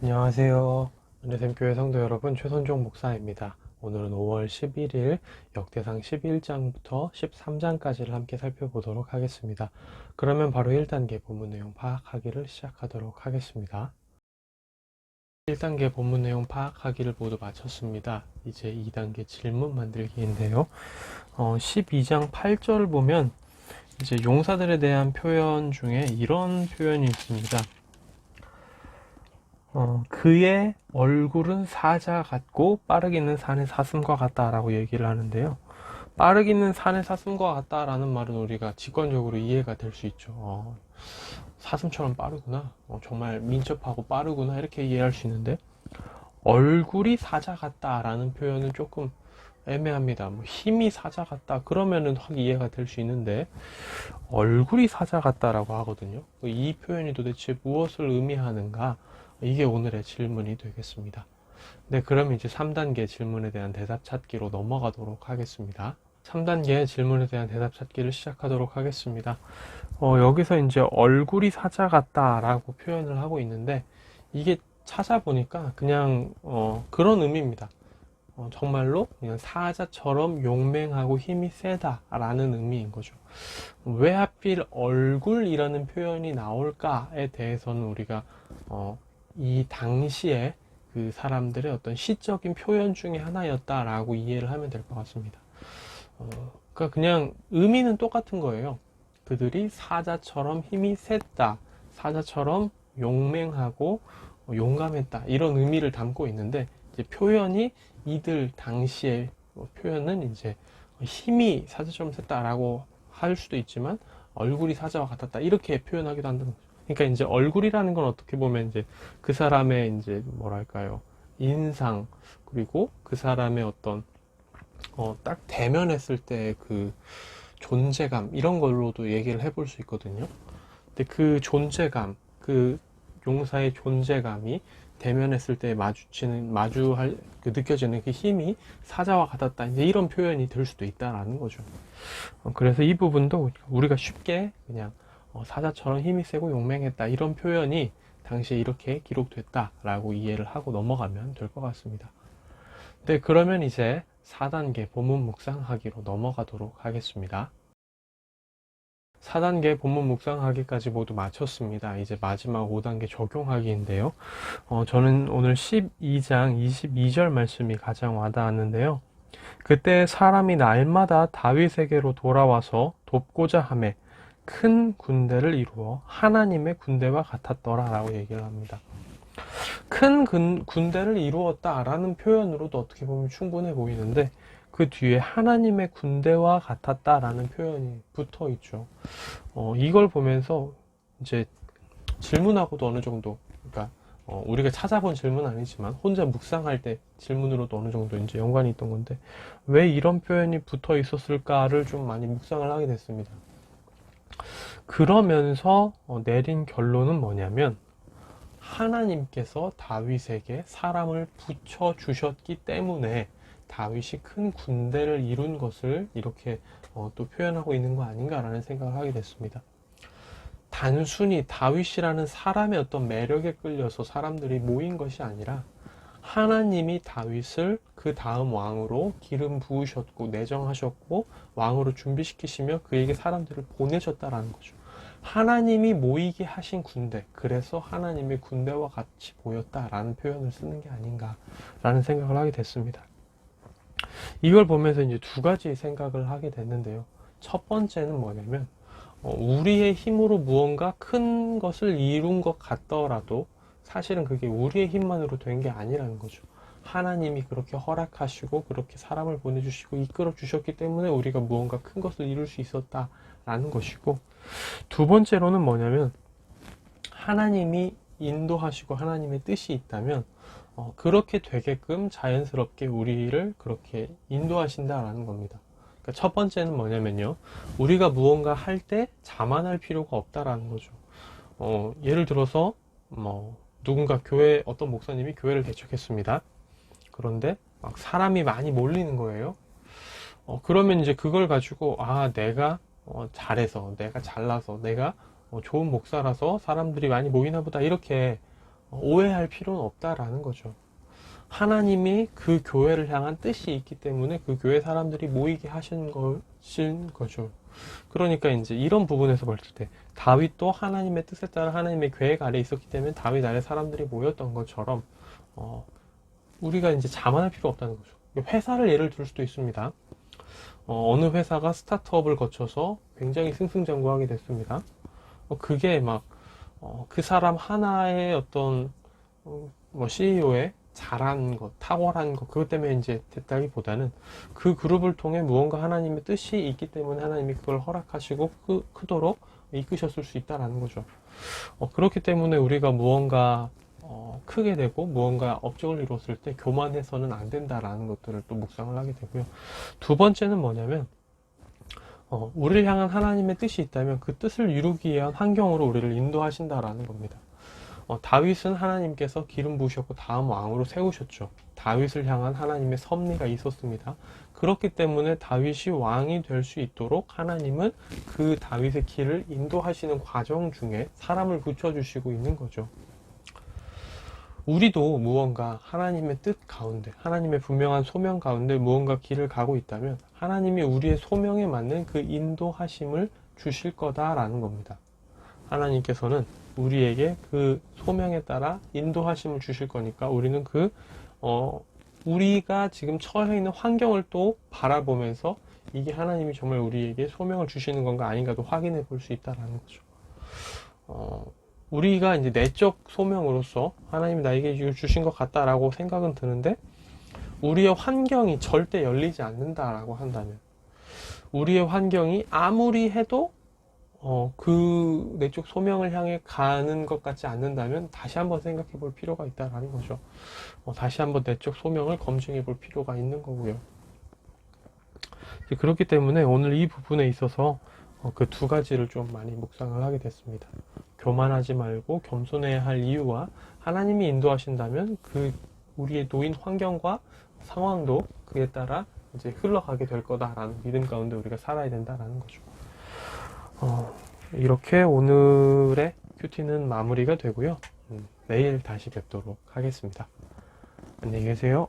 안녕하세요. 은혜샘교회 성도 여러분, 최선종 목사입니다. 오늘은 5월 11일 역대상 11장부터 13장까지를 함께 살펴보도록 하겠습니다. 그러면 바로 1단계 본문 내용 파악하기를 시작하도록 하겠습니다. 1단계 본문 내용 파악하기를 모두 마쳤습니다. 이제 2단계 질문 만들기인데요. 12장 8절을 보면 이제 용사들에 대한 표현 중에 이런 표현이 있습니다. 그의 얼굴은 사자 같고 빠르기는 산의 사슴과 같다라고 얘기를 하는데요. 빠르기는 산의 사슴과 같다라는 말은 우리가 직관적으로 이해가 될 수 있죠. 사슴처럼 빠르구나. 정말 민첩하고 빠르구나. 이렇게 이해할 수 있는데 얼굴이 사자 같다라는 표현은 조금 애매합니다. 힘이 사자 같다 그러면은 확 이해가 될 수 있는데 얼굴이 사자 같다라고 하거든요. 이 표현이 도대체 무엇을 의미하는가? 이게 오늘의 질문이 되겠습니다. 네, 그럼 이제 3단계 질문에 대한 대답 찾기로 넘어가도록 하겠습니다. 3단계 질문에 대한 대답 찾기를 시작하도록 하겠습니다. 여기서 이제 얼굴이 사자 같다라고 표현을 하고 있는데 이게 찾아보니까 그냥 그런 의미입니다. 정말로 그냥 사자처럼 용맹하고 힘이 세다라는 의미인 거죠. 왜 하필 얼굴이라는 표현이 나올까에 대해서는 우리가 이 당시에 그 사람들의 어떤 시적인 표현 중에 하나였다라고 이해를 하면 될 것 같습니다. 그러니까 그냥 의미는 똑같은 거예요. 그들이 사자처럼 힘이 셌다, 사자처럼 용맹하고 용감했다 이런 의미를 담고 있는데 이제 표현이 이들 당시의 표현은 이제 힘이 사자처럼 셌다라고 할 수도 있지만 얼굴이 사자와 같았다 이렇게 표현하기도 한다는 거죠. 그러니까 이제 얼굴이라는 건 어떻게 보면 이제 그 사람의 이제 뭐랄까요 인상 그리고 그 사람의 어떤 딱 대면했을 때 그 존재감 이런 걸로도 얘기를 해볼 수 있거든요. 근데 그 존재감, 그 용사의 존재감이 대면했을 때 마주할 그 느껴지는 그 힘이 사자와 같았다 이제 이런 표현이 될 수도 있다라는 거죠. 그래서 이 부분도 우리가 쉽게 그냥 사자처럼 힘이 세고 용맹했다 이런 표현이 당시에 이렇게 기록됐다라고 이해를 하고 넘어가면 될 것 같습니다. 네, 그러면 이제 4단계 본문 묵상하기로 넘어가도록 하겠습니다. 4단계 본문 묵상하기까지 모두 마쳤습니다. 이제 마지막 5단계 적용하기인데요. 저는 오늘 12장 22절 말씀이 가장 와닿았는데요. 그때 사람이 날마다 다윗에게로 돌아와서 돕고자 하매 큰 군대를 이루어 하나님의 군대와 같았더라 라고 얘기를 합니다. 큰 군대를 이루었다라는 표현으로도 어떻게 보면 충분해 보이는데 그 뒤에 하나님의 군대와 같았다라는 표현이 붙어 있죠. 이걸 보면서 이제 질문하고도 어느 정도, 그러니까 우리가 찾아본 질문은 아니지만 혼자 묵상할 때 질문으로도 어느 정도 이제 연관이 있던 건데 왜 이런 표현이 붙어 있었을까를 좀 많이 묵상을 하게 됐습니다. 그러면서 내린 결론은 뭐냐면 하나님께서 다윗에게 사람을 붙여 주셨기 때문에 다윗이 큰 군대를 이룬 것을 이렇게 또 표현하고 있는 거 아닌가라는 생각을 하게 됐습니다. 단순히 다윗이라는 사람의 어떤 매력에 끌려서 사람들이 모인 것이 아니라 하나님이 다윗을 그 다음 왕으로 기름 부으셨고 내정하셨고 왕으로 준비시키시며 그에게 사람들을 보내셨다라는 거죠. 하나님이 모이게 하신 군대, 그래서 하나님의 군대와 같이 보였다라는 표현을 쓰는 게 아닌가라는 생각을 하게 됐습니다. 이걸 보면서 이제 두 가지 생각을 하게 됐는데요. 첫 번째는 뭐냐면 우리의 힘으로 무언가 큰 것을 이룬 것 같더라도 사실은 그게 우리의 힘만으로 된 게 아니라는 거죠. 하나님이 그렇게 허락하시고 그렇게 사람을 보내주시고 이끌어 주셨기 때문에 우리가 무언가 큰 것을 이룰 수 있었다라는 것이고, 두 번째로는 뭐냐면 하나님이 인도하시고 하나님의 뜻이 있다면 그렇게 되게끔 자연스럽게 우리를 그렇게 인도하신다라는 겁니다. 그러니까 첫 번째는 뭐냐면요, 우리가 무언가 할 때 자만할 필요가 없다라는 거죠. 예를 들어서 누군가 어떤 목사님이 교회를 개척했습니다. 그런데 막 사람이 많이 몰리는 거예요. 그러면 이제 그걸 가지고 내가 잘해서, 내가 잘나서, 내가 좋은 목사라서 사람들이 많이 모이나 보다 이렇게 오해할 필요는 없다라는 거죠. 하나님이 그 교회를 향한 뜻이 있기 때문에 그 교회 사람들이 모이게 하신 것인 거죠. 그러니까 이제 이런 부분에서 봤을 때 다윗도 하나님의 뜻에 따라 하나님의 계획 아래 있었기 때문에 다윗 아래 사람들이 모였던 것처럼 우리가 이제 자만할 필요 없다는 거죠. 회사를 예를 들 수도 있습니다. 어느 회사가 스타트업을 거쳐서 굉장히 승승장구하게 됐습니다. 그게 막 그 사람 하나의 어떤 뭐 CEO의 잘한 것, 탁월한 것, 그것 때문에 이제 됐다기보다는 그 그룹을 통해 무언가 하나님의 뜻이 있기 때문에 하나님이 그걸 허락하시고 크도록 이끄셨을 수 있다라는 거죠. 그렇기 때문에 우리가 무언가 크게 되고 무언가 업적을 이뤘을 때 교만해서는 안 된다라는 것들을 또 묵상을 하게 되고요. 두 번째는 뭐냐면 우리를 향한 하나님의 뜻이 있다면 그 뜻을 이루기 위한 환경으로 우리를 인도하신다라는 겁니다. 다윗은 하나님께서 기름 부으셨고 다음 왕으로 세우셨죠. 다윗을 향한 하나님의 섭리가 있었습니다. 그렇기 때문에 다윗이 왕이 될 수 있도록 하나님은 그 다윗의 길을 인도하시는 과정 중에 사람을 붙여주시고 있는 거죠. 우리도 무언가 하나님의 뜻 가운데, 하나님의 분명한 소명 가운데 무언가 길을 가고 있다면 하나님이 우리의 소명에 맞는 그 인도하심을 주실 거다라는 겁니다. 하나님께서는 우리에게 그 소명에 따라 인도하심을 주실 거니까 우리는 우리가 지금 처해 있는 환경을 또 바라보면서 이게 하나님이 정말 우리에게 소명을 주시는 건가 아닌가도 확인해 볼 수 있다라는 거죠. 우리가 이제 내적 소명으로서 하나님이 나에게 이걸 주신 것 같다라고 생각은 드는데 우리의 환경이 절대 열리지 않는다라고 한다면 우리의 환경이 아무리 해도 그 내적 소명을 향해 가는 것 같지 않는다면 다시 한번 생각해 볼 필요가 있다라는 거죠. 다시 한번 내적 소명을 검증해 볼 필요가 있는 거고요. 그렇기 때문에 오늘 이 부분에 있어서 그 두 가지를 좀 많이 묵상을 하게 됐습니다. 교만하지 말고 겸손해야 할 이유와 하나님이 인도하신다면 그 우리의 놓인 환경과 상황도 그에 따라 이제 흘러가게 될 거다라는 믿음 가운데 우리가 살아야 된다라는 거죠. 이렇게 오늘의 큐티는 마무리가 되고요. 내일 다시 뵙도록 하겠습니다. 안녕히 계세요.